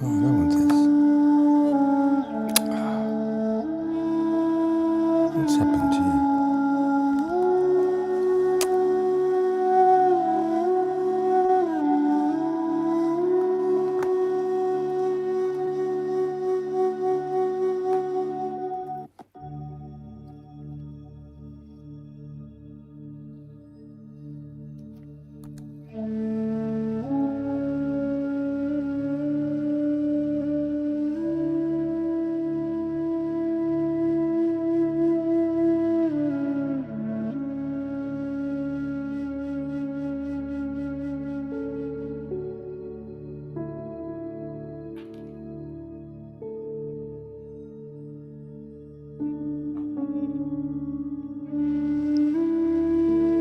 Oh, I don't want this. What's happened here?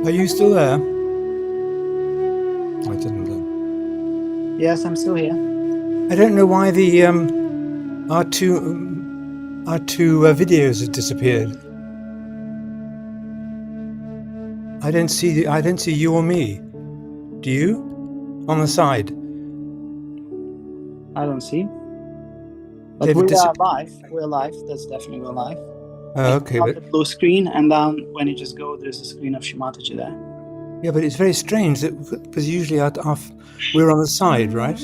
Are you still there? I didn't know. Yes, I'm still here. I don't know why the our two videos have disappeared. I don't see you or me. Do you? On the side. I don't see. But David we are live. We're live. That's definitely we're live. Oh, okay, Not but the blue screen, and then when you just go, there's a screen of Shimataji there. yeah, but it's very strange that because usually we're on the side, right?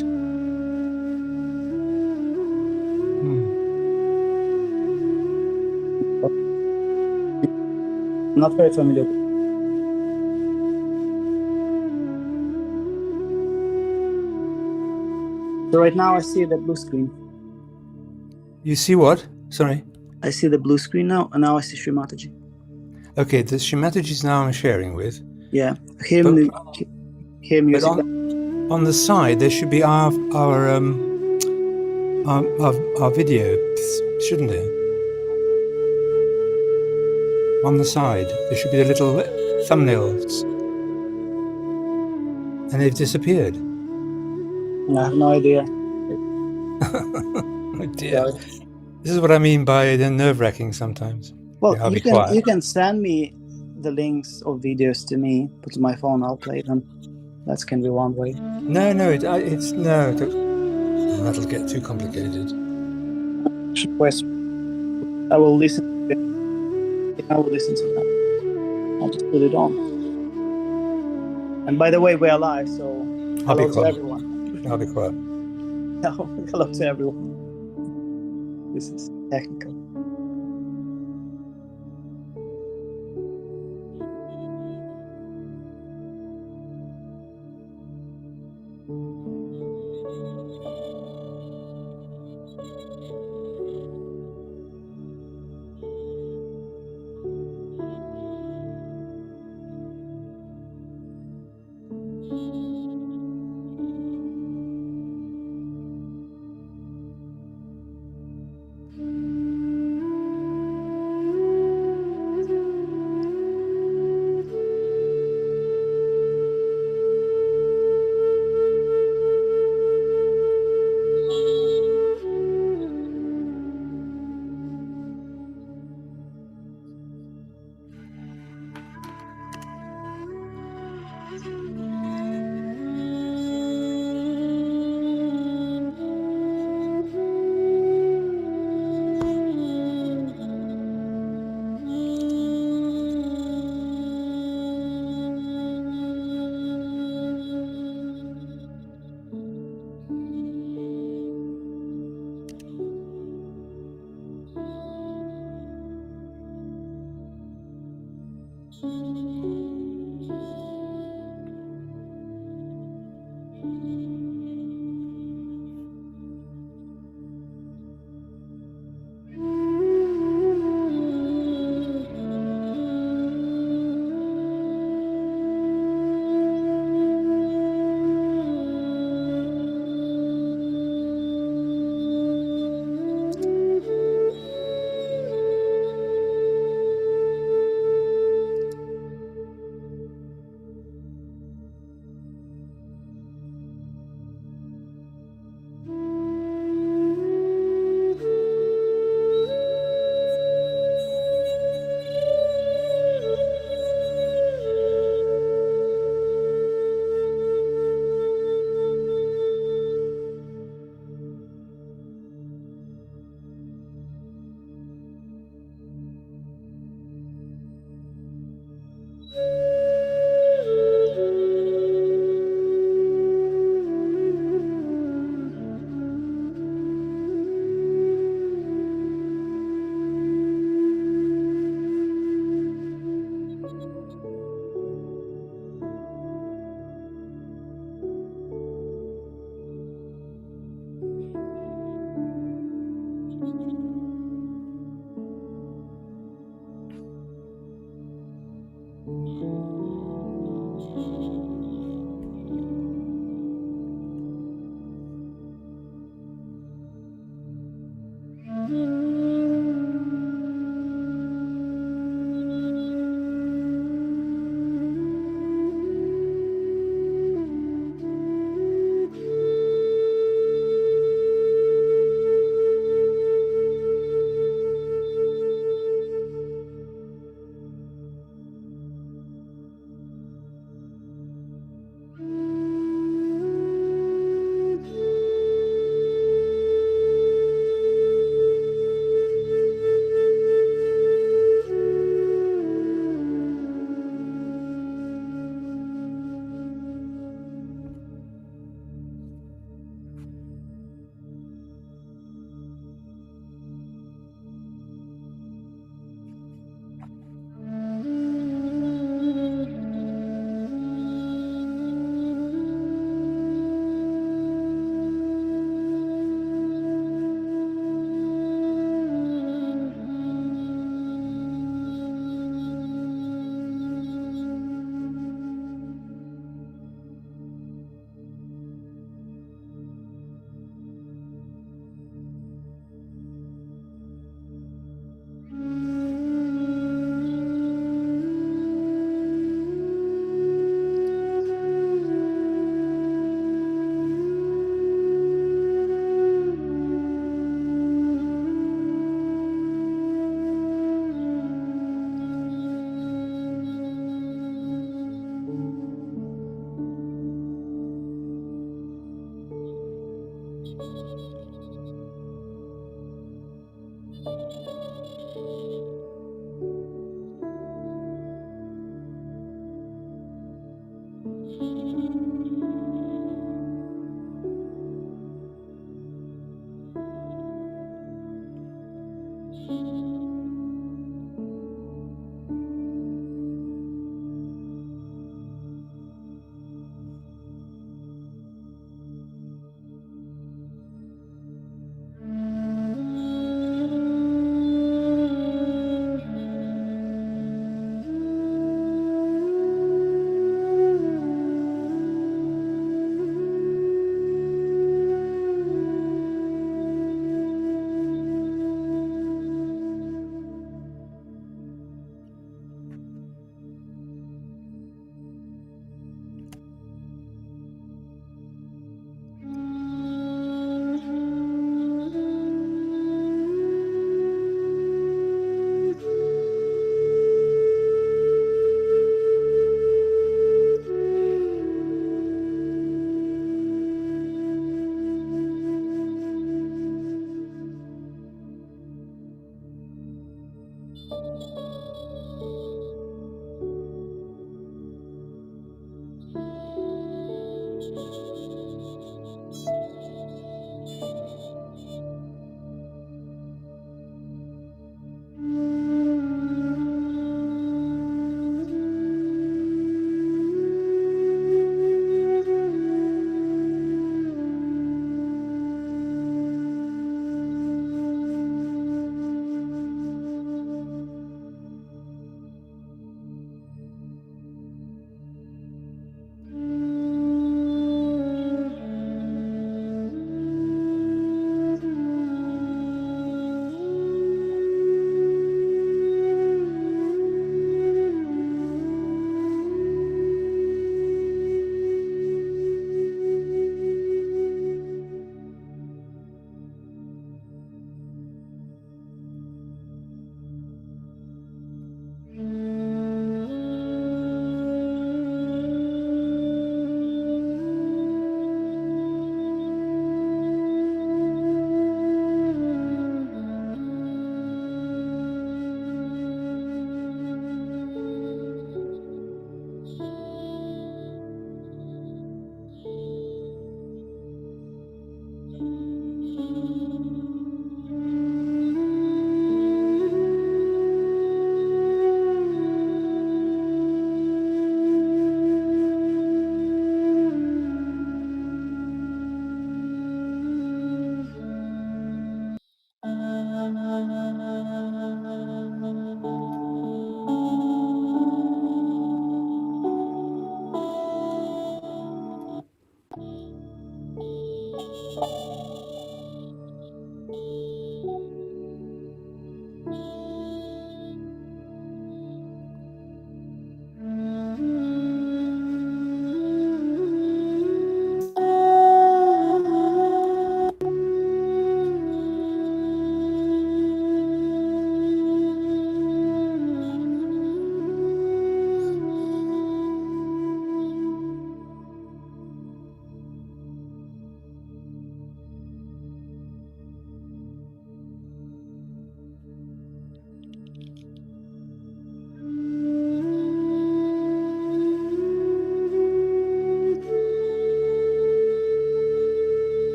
I'm not very familiar. So right now I see the blue screen. You see what? Sorry. I see the blue screen now, and now I see Shimataji. Okay, the Shimataji's now I'm sharing with. Yeah, hear But, music. but on the side there should be our video, shouldn't there? On the side there should be the little thumbnails, and they've disappeared. I have no idea. Oh dear. Sorry. This is what I mean by the nerve-wracking sometimes. Well, Yeah, I'll be you quiet. can send me the links of videos to me. Put to my phone. I'll play them. That can be one way. No, it's no. That'll get too complicated. I will listen. I will listen to that. I'll just put it on. And by the way, we are live, so hello to everyone. I'll be quiet. Hello to everyone. This is technical.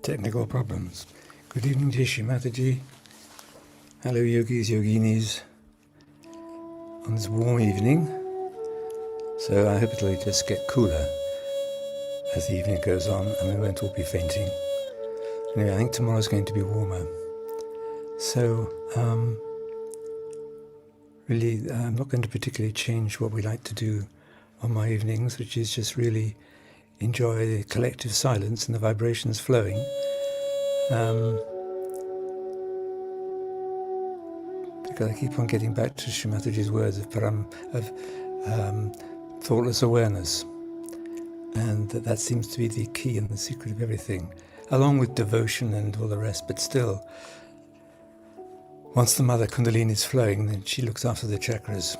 Technical problems. Good evening, Jishi Mataji. Hello, yogis, yoginis. On this warm evening. So I hope it'll just get cooler as the evening goes on and we won't all be fainting. Anyway, I think tomorrow's going to be warmer. So, really, I'm not going to particularly change what we like to do on my evenings, which is just really enjoy the collective silence and the vibrations flowing. Because I keep on getting back to Shimataji's words of thoughtless awareness, and that seems to be the key and the secret of everything, along with devotion and all the rest. But still, once the Mother Kundalini is flowing, then she looks after the chakras.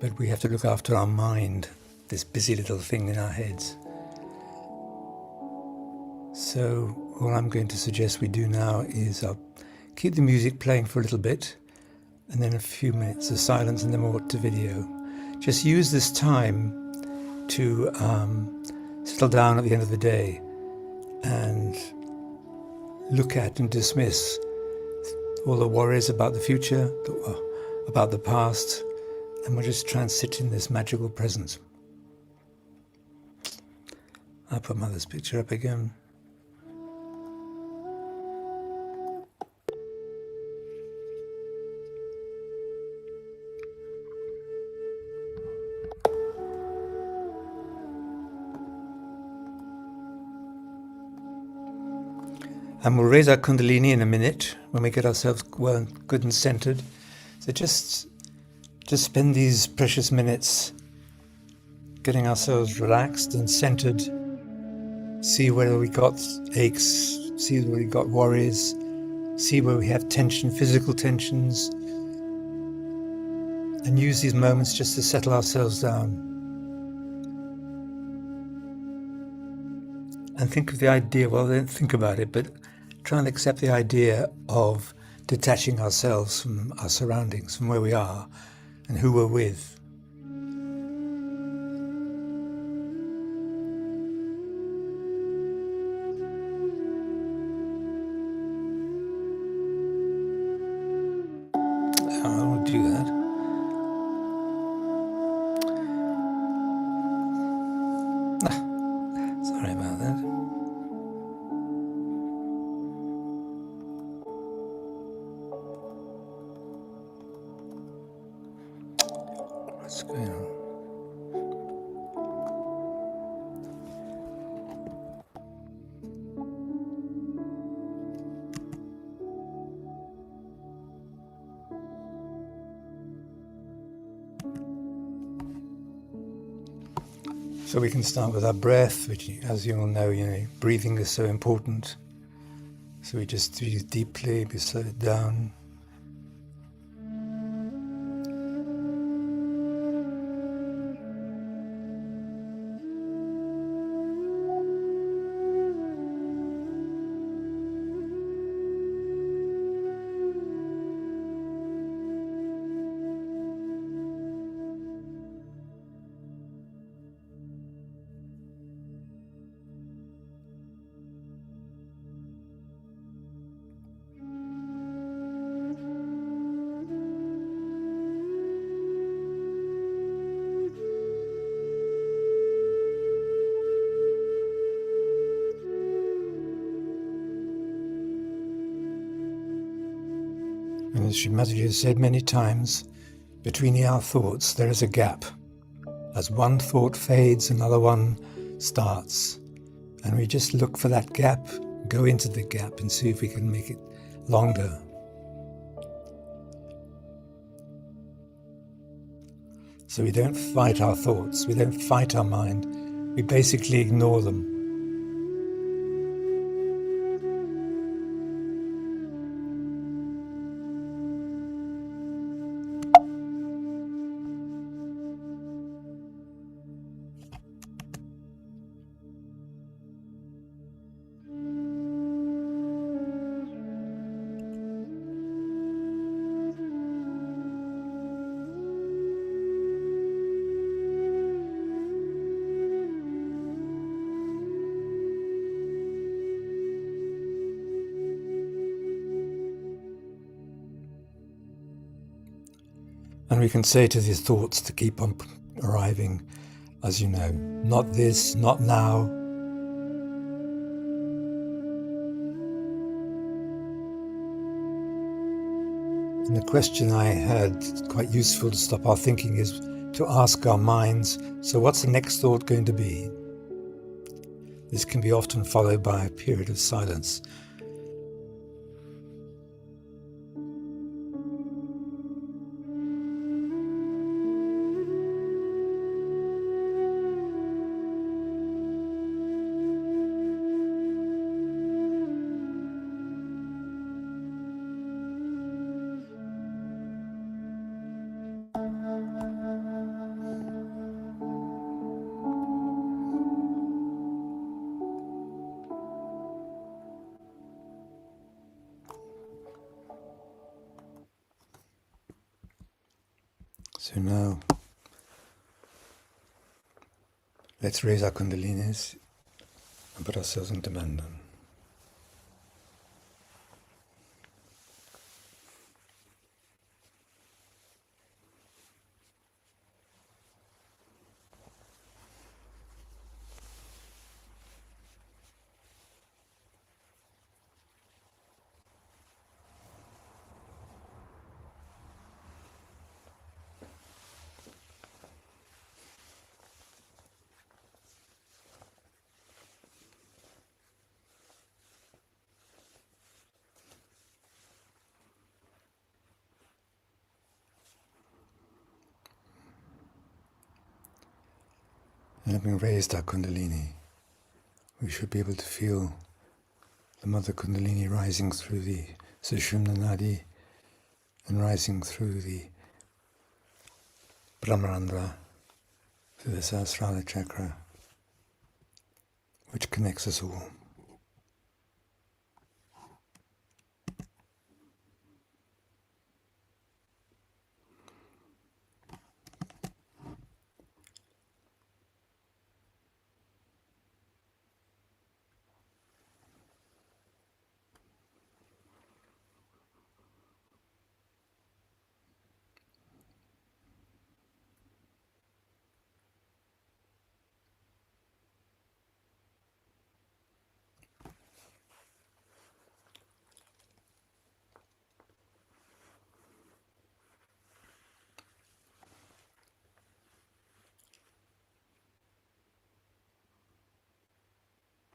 But we have to look after our mind, this busy little thing in our heads. So all I'm going to suggest we do now is I'll keep the music playing for a little bit, and then a few minutes of silence, and then we'll watch the video. Just use this time to settle down at the end of the day and look at and dismiss all the worries about the future, about the past, and we'll just try and sit in this magical presence. I'll put Mother's picture up again. And we'll raise our Kundalini in a minute when we get ourselves well, good and centered. So just spend these precious minutes getting ourselves relaxed and centered. See where we got aches, see where we got worries, see where we have tension, physical tensions, and use these moments just to settle ourselves down. And think of the idea, well, don't think about it, but try and accept the idea of detaching ourselves from our surroundings, from where we are and who we're with. I won't do that. Sorry about that. What's going on? So we can start with our breath, which, as you all know, breathing is so important. So we just breathe deeply, we slow it down. And as Mataji has said many times, between our thoughts there is a gap. As one thought fades, another one starts. And we just look for that gap, go into the gap and see if we can make it longer. So we don't fight our thoughts, we don't fight our mind, we basically ignore them. we can say to these thoughts to keep on arriving, as you know, not this, not now. And the question I had, quite useful to stop our thinking, is to ask our minds, so what's the next thought going to be? This can be often followed by a period of silence. So now, let's raise our kundalinis and put ourselves into Bandhan. And having raised our kundalini, we should be able to feel the Mother Kundalini rising through the Sushumna Nadi and rising through the Brahmarandra, through the Sahasrara chakra, which connects us all.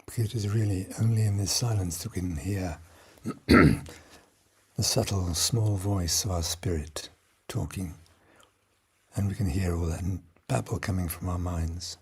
Because it is really only in this silence that we can hear the subtle, small voice of our spirit talking, and we can hear all that babble coming from our minds.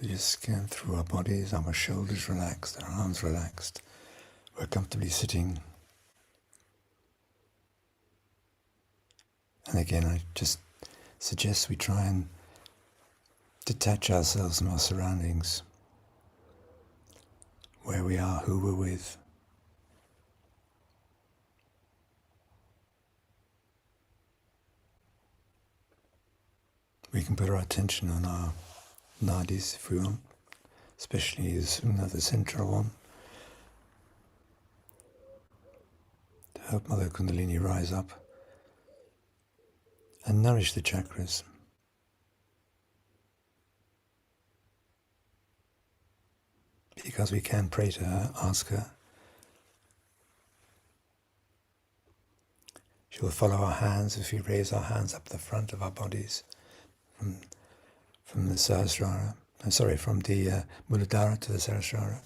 So just scan through our bodies, our shoulders relaxed, our arms relaxed. We're comfortably sitting. And again, I just suggest we try and detach ourselves from our surroundings, where we are, who we're with. We can put our attention on our nadis if we want, especially the central one, to help Mother Kundalini rise up and nourish the chakras. Because we can pray to her, ask her. She'll follow our hands if we raise our hands up the front of our bodies from the Sahasrara, from the Muladhara to the Sahasrara.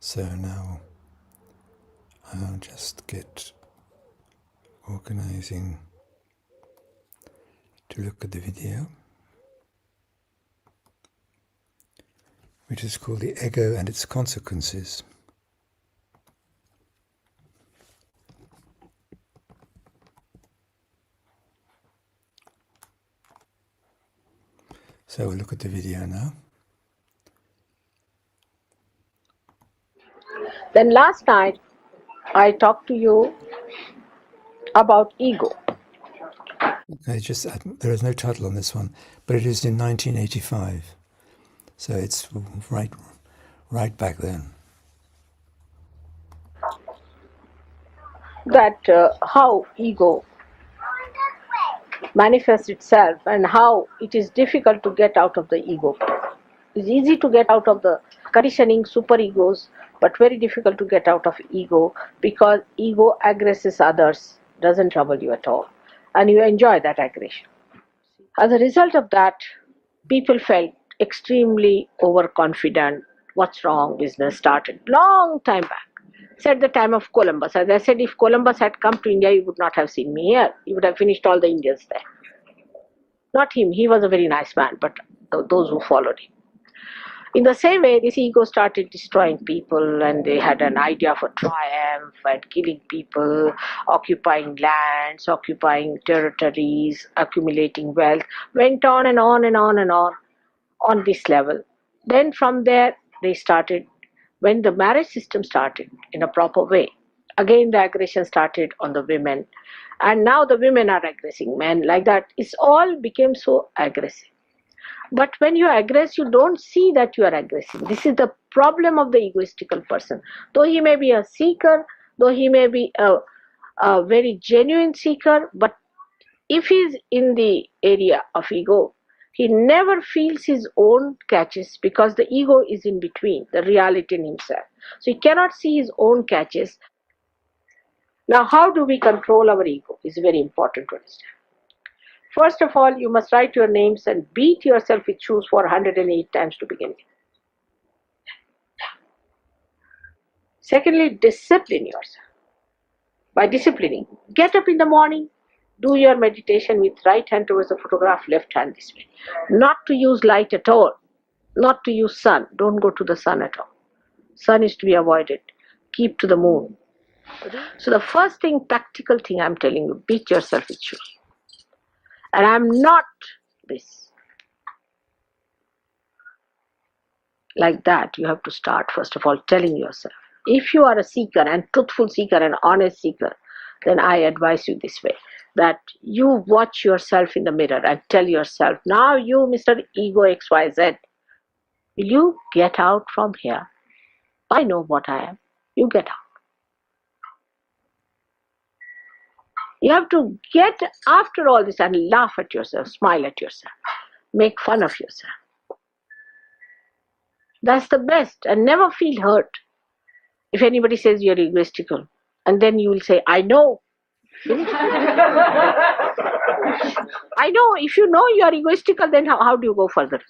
So now I'll just get organizing to look at the video, which is called The Ego and Its Consequences. So we'll look at the video now. Then last night, I talked to you about ego. There is no title on this one, but it is in 1985. So it's right back then. That how ego manifests itself and how it is difficult to get out of the ego. It's easy to get out of the conditioning superegos, but very difficult to get out of ego, because ego aggresses others, doesn't trouble you at all, and you enjoy that aggression. As a result of that, people felt extremely overconfident. What's wrong? Business started long time back. It's at the time of Columbus. As I said, if Columbus had come to India, he would not have seen me here. He would have finished all the Indians there. Not him. He was a very nice man, but those who followed him. In the same way, this ego started destroying people, and they had an idea for triumph and killing people, occupying lands, occupying territories, accumulating wealth, went on and on and on and on this level. Then from there, they started, when the marriage system started in a proper way, again the aggression started on the women, and now the women are aggressing men like that. It's all became so aggressive. But when you aggress, you don't see that you are aggressing. This is the problem of the egoistical person. Though he may be a seeker, though he may be a very genuine seeker, but if he is in the area of ego, he never feels his own catches, because the ego is in between the reality and himself. So he cannot see his own catches. Now, how do we control our ego is very important to understand. First of all, you must write your names and beat yourself with shoes for 108 times to begin with. Secondly, discipline yourself. By disciplining, get up in the morning, do your meditation with right hand towards the photograph, left hand this way. Not to use light at all, not to use sun. Don't go to the sun at all. Sun is to be avoided. Keep to the moon. So the first thing, practical thing I'm telling you, beat yourself with shoes. And I'm not this. Like that, you have to start first of all telling yourself. If you are a seeker and truthful seeker and honest seeker, then I advise you this way, that you watch yourself in the mirror and tell yourself, now you, Mr. Ego XYZ, will you get out from here? I know what I am. You get out. You have to get after all this and laugh at yourself, smile at yourself, make fun of yourself. That's the best, and never feel hurt if anybody says you're egoistical. And then you will say, I know. I know. If you know you're egoistical, then how do you go further?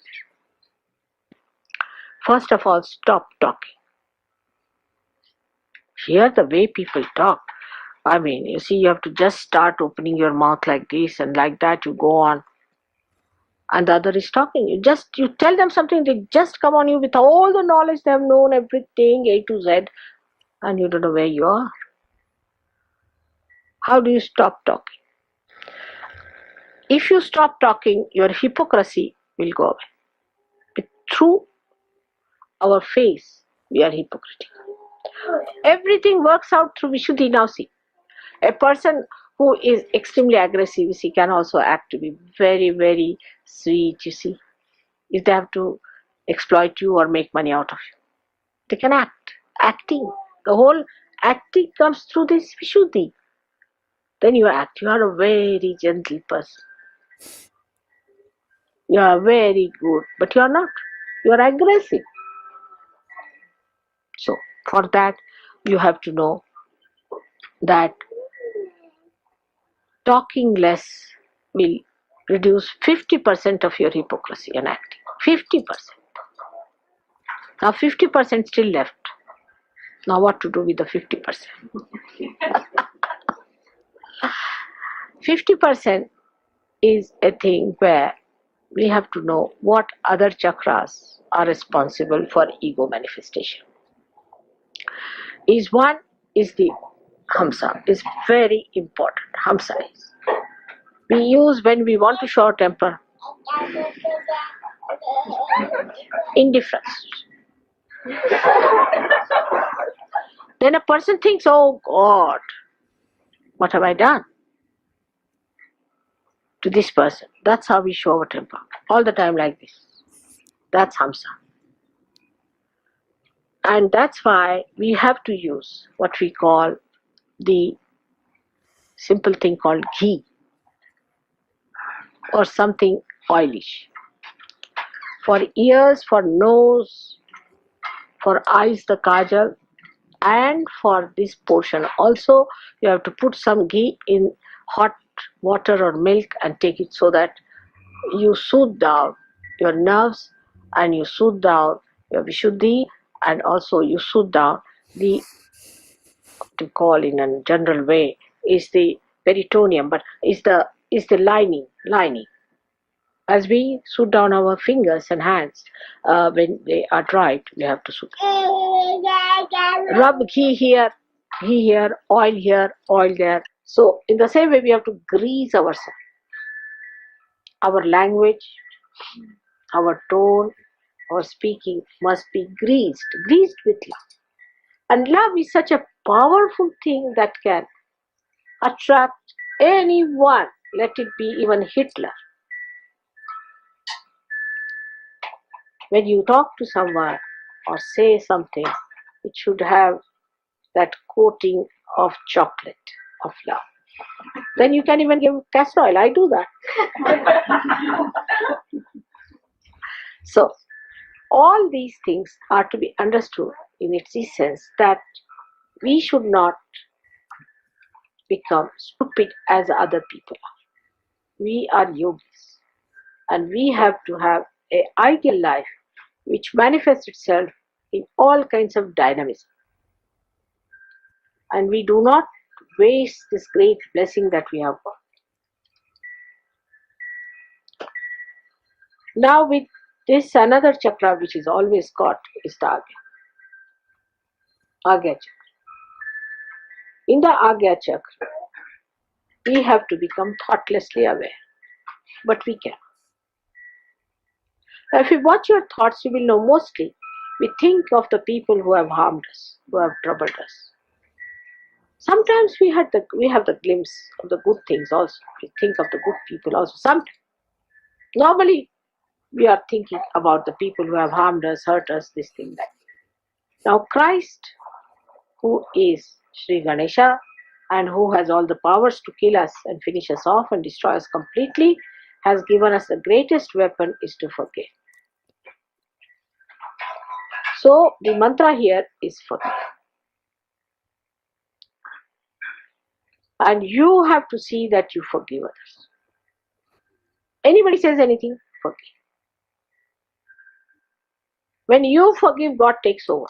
First of all, stop talking. Hear the way people talk. I mean, you see, you have to just start opening your mouth like this, and like that you go on. And the other is talking. You tell them something, they just come on you with all the knowledge, they have known everything A to Z, and you don't know where you are. How do you stop talking? If you stop talking, your hypocrisy will go away. But through our face, we are hypocritical. Everything works out through Vishuddhi. Now see, a person who is extremely aggressive, you see, can also act to be very, very sweet, you see. If they have to exploit you or make money out of you, they can act. Acting. The whole acting comes through this Vishuddhi. Then you act. You are a very gentle person. You are very good, but you are not. You are aggressive. So, for that, you have to know that talking less will reduce 50% of your hypocrisy and acting. 50%. Now 50% still left. Now what to do with the 50%? 50% is a thing where we have to know what other chakras are responsible for ego manifestation. One is the Hamsa, is very important. Hamsa is. We use when we want to show our temper. Indifference. Then a person thinks, oh God, what have I done to this person? That's how we show our temper. All the time like this. That's Hamsa. And that's why we have to use what we call the simple thing called ghee or something oilish. For ears, for nose, for eyes, the kajal, and for this portion also you have to put some ghee in hot water or milk and take it so that you soothe down your nerves and you soothe down your Vishuddhi and also you soothe down the, to call in a general way, is the peritoneum, but is the lining. As we soothe down our fingers and hands when they are dried, we have to soothe. Rub ghee here, oil there. So in the same way we have to grease ourselves. Our language, our tone, our speaking must be greased with love. And love is such a powerful thing that can attract anyone, let it be even Hitler. When you talk to someone or say something, it should have that coating of chocolate, of love. Then you can even give castor oil. I do that. So, all these things are to be understood in its essence that we should not become stupid as other people are. We are yogis and we have to have an ideal life which manifests itself in all kinds of dynamism. And we do not waste this great blessing that we have got. Now with this another chakra which is always got is the Agya chakra. In the Agya chakra, we have to become thoughtlessly aware, but we can. Now, if you watch your thoughts, you will know mostly we think of the people who have harmed us, who have troubled us. Sometimes we have the glimpse of the good things also. We think of the good people also. Sometimes, normally, we are thinking about the people who have harmed us, hurt us, this thing, that. Now, Christ, who is Sri Ganesha and who has all the powers to kill us and finish us off and destroy us completely, has given us the greatest weapon is to forgive. So, the mantra here is forgive. And you have to see that you forgive others. Anybody says anything, forgive. When you forgive, God takes over.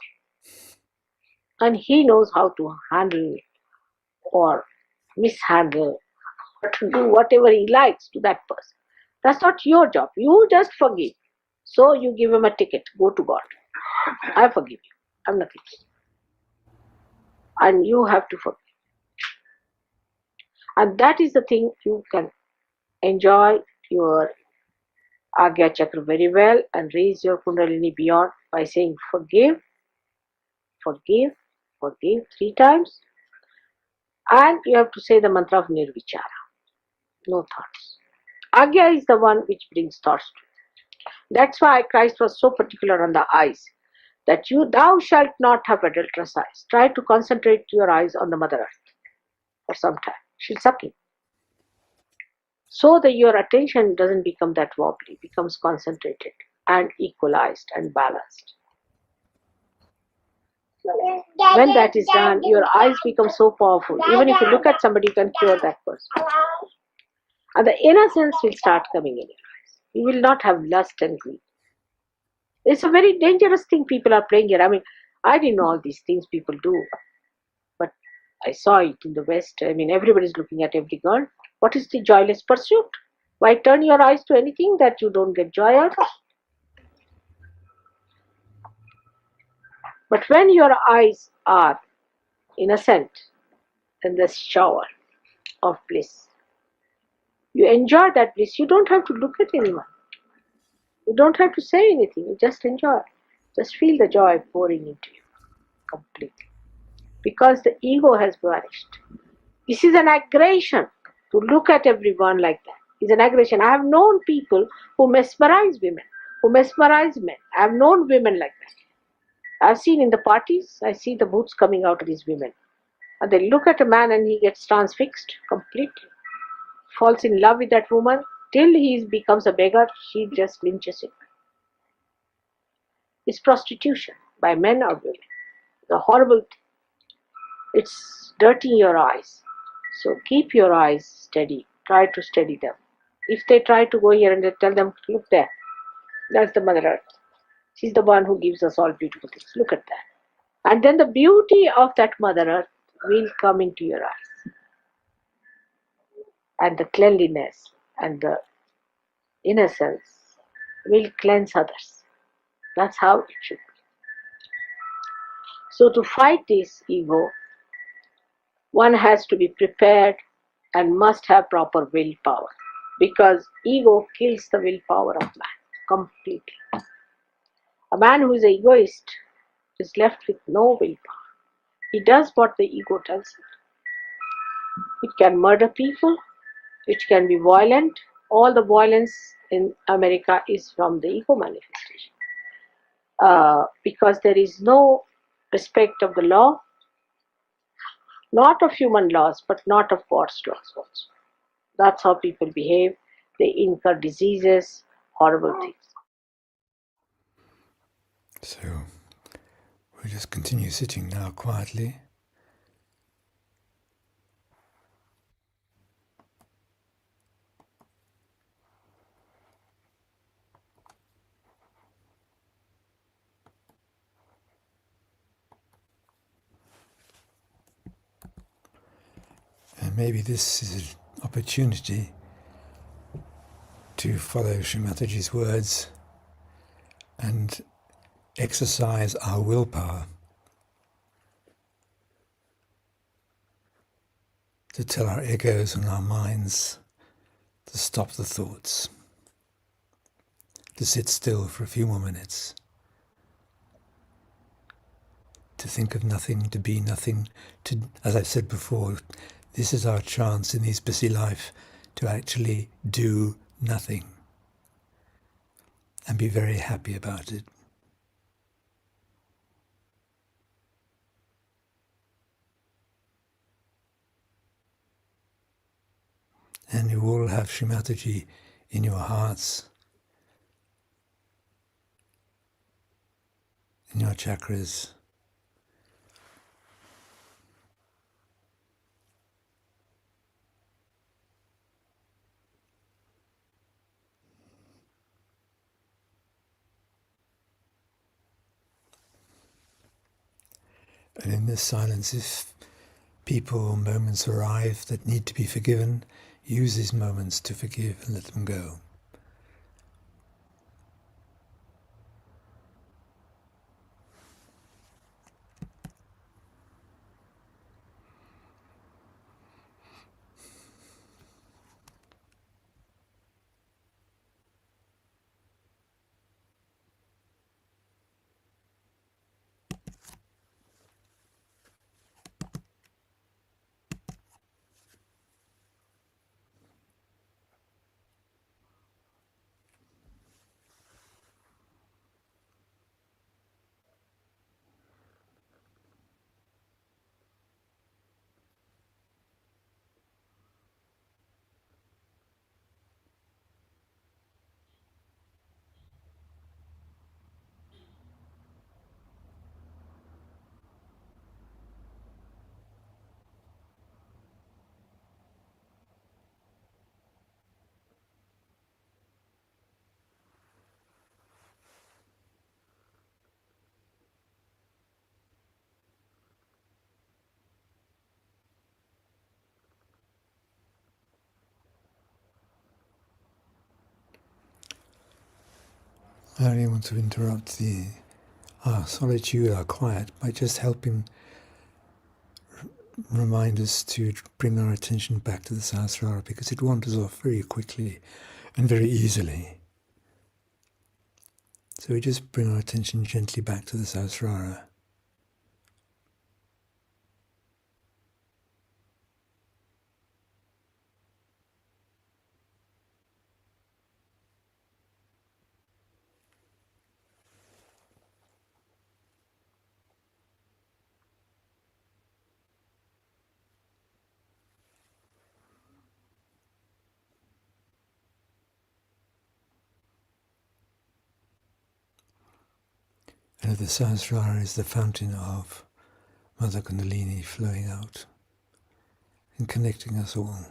And He knows how to handle or mishandle or to do whatever He likes to that person. That's not your job. You just forgive. So you give him a ticket. Go to God. I forgive you. I'm nothing. And you have to forgive. And that is the thing you can enjoy your Agya Chakra very well and raise your Kundalini beyond by saying forgive, forgive, forgive 3 times. And you have to say the mantra of Nirvichara. No thoughts. Agya is the one which brings thoughts to you. That's why Christ was so particular on the eyes. That thou shalt not have adulterous eyes. Try to concentrate your eyes on the Mother Earth for some time. She'll suck in. So that your attention doesn't become that wobbly, becomes concentrated and equalized and balanced. When that is done, your eyes become so powerful. Even if you look at somebody, you can cure that person. And the innocence will start coming in your eyes. You will not have lust and greed. It's a very dangerous thing people are playing here. I mean, I didn't know all these things people do, but I saw it in the West. I mean, everybody's looking at every girl. What is the joyless pursuit? Why turn your eyes to anything that you don't get joy out of? But when your eyes are innocent in the shower of bliss, you enjoy that bliss. You don't have to look at anyone. You don't have to say anything. You just enjoy. Just feel the joy pouring into you completely. Because the ego has vanished. This is an aggression to look at everyone like that. It's an aggression. I have known people who mesmerize women, who mesmerize men. I have known women like that. I've seen in the parties, I see the boots coming out of these women. And they look at a man and he gets transfixed completely. Falls in love with that woman till he becomes a beggar, she just lynches him. It's prostitution by men or women. It's a horrible thing. It's dirtying your eyes. So keep your eyes steady. Try to steady them. If they try to go here and they tell them, look there, that's the Mother Earth. She's the one who gives us all beautiful things. Look at that. And then the beauty of that Mother Earth will come into your eyes. And the cleanliness and the innocence will cleanse others. That's how it should be. So to fight this ego, one has to be prepared and must have proper willpower, because ego kills the willpower of man completely. A man who is an egoist is left with no willpower. He does what the ego tells him. It can murder people, it can be violent. All the violence in America is from the ego manifestation. Because there is no respect of the law, not of human laws, but not of God's laws also. That's how people behave. They incur diseases, horrible things. So we'll just continue sitting now quietly. And maybe this is an opportunity to follow Srimataji's words and exercise our willpower to tell our egos and our minds to stop the thoughts, to sit still for a few more minutes, to think of nothing, to be nothing, to, as I said before, this is our chance in this busy life to actually do nothing and be very happy about it. And you all have Srimataji in your hearts, in your chakras. And in this silence, if people or moments arrive that need to be forgiven, use these moments to forgive and let them go. I only want to interrupt our solitude, our quiet, by just helping remind us to bring our attention back to the Sahasrara, because it wanders off very quickly and very easily. So we just bring our attention gently back to the Sahasrara. And the Sahasrara is the fountain of Mother Kundalini flowing out and connecting us all.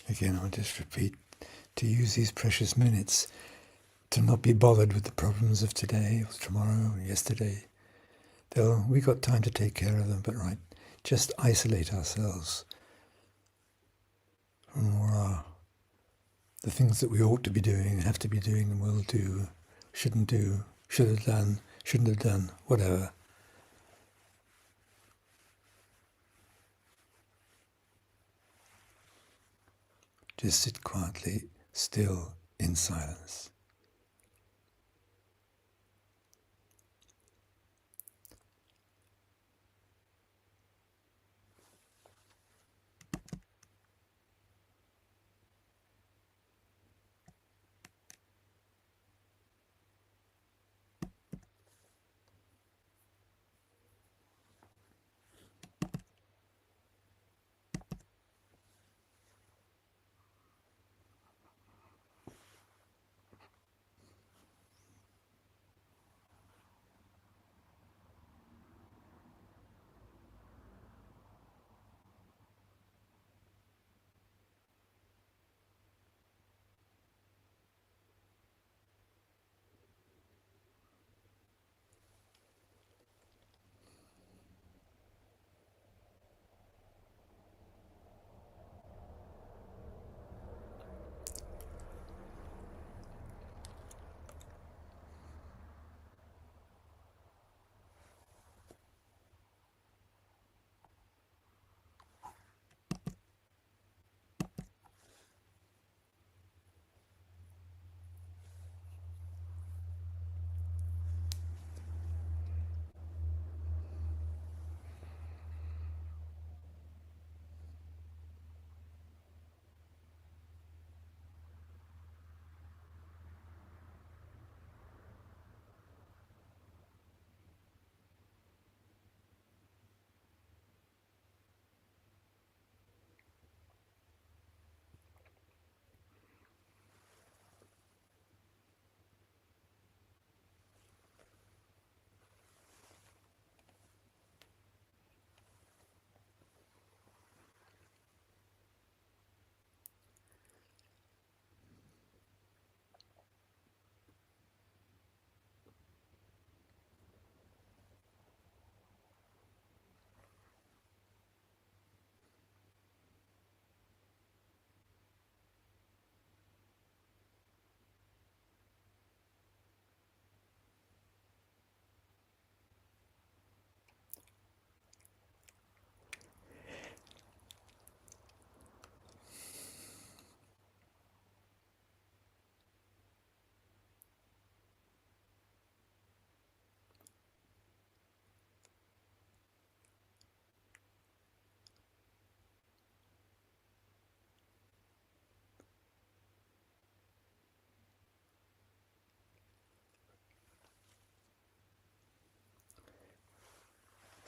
Again, I'll just repeat, to use these precious minutes to not be bothered with the problems of today or tomorrow or yesterday. We got time to take care of them, but just isolate ourselves from all the things that we ought to be doing, have to be doing, and will do, shouldn't do, should have done, shouldn't have done, whatever. Just sit quietly, still, in silence.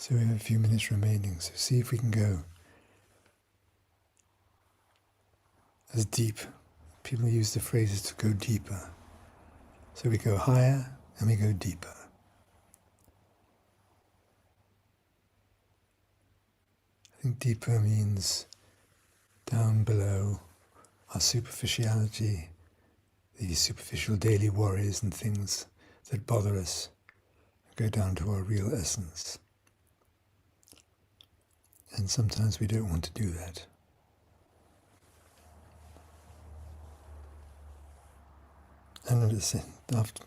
So we have a few minutes remaining, so see if we can go as deep. People use the phrases to go deeper. So we go higher and we go deeper. I think deeper means down below our superficiality, the superficial daily worries and things that bother us, go down to our real essence. And sometimes we don't want to do that. And after,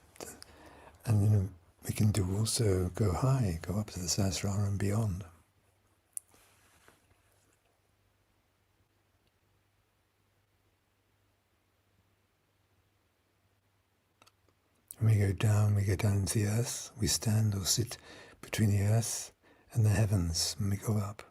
and we can do also go high, go up to the Sahasrara and beyond. When we go down into the earth, we stand or sit between the earth and the heavens when we go up.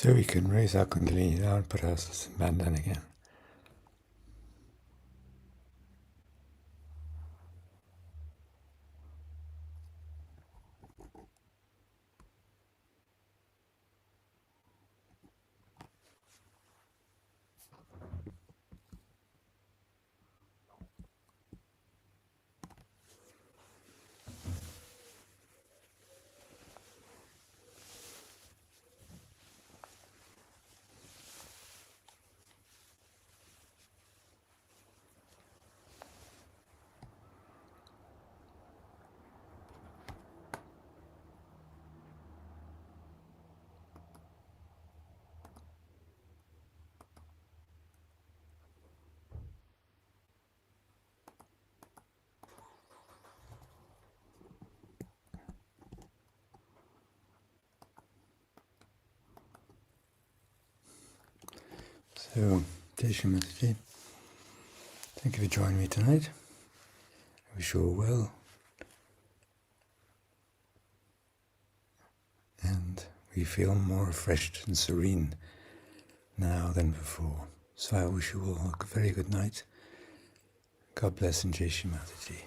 So we can raise our kundalini now and put our bandana again. So, Desha Mataji, thank you for joining me tonight. I wish you all well. And we feel more refreshed and serene now than before. So I wish you all a very good night. God bless and Jai Shri Mataji.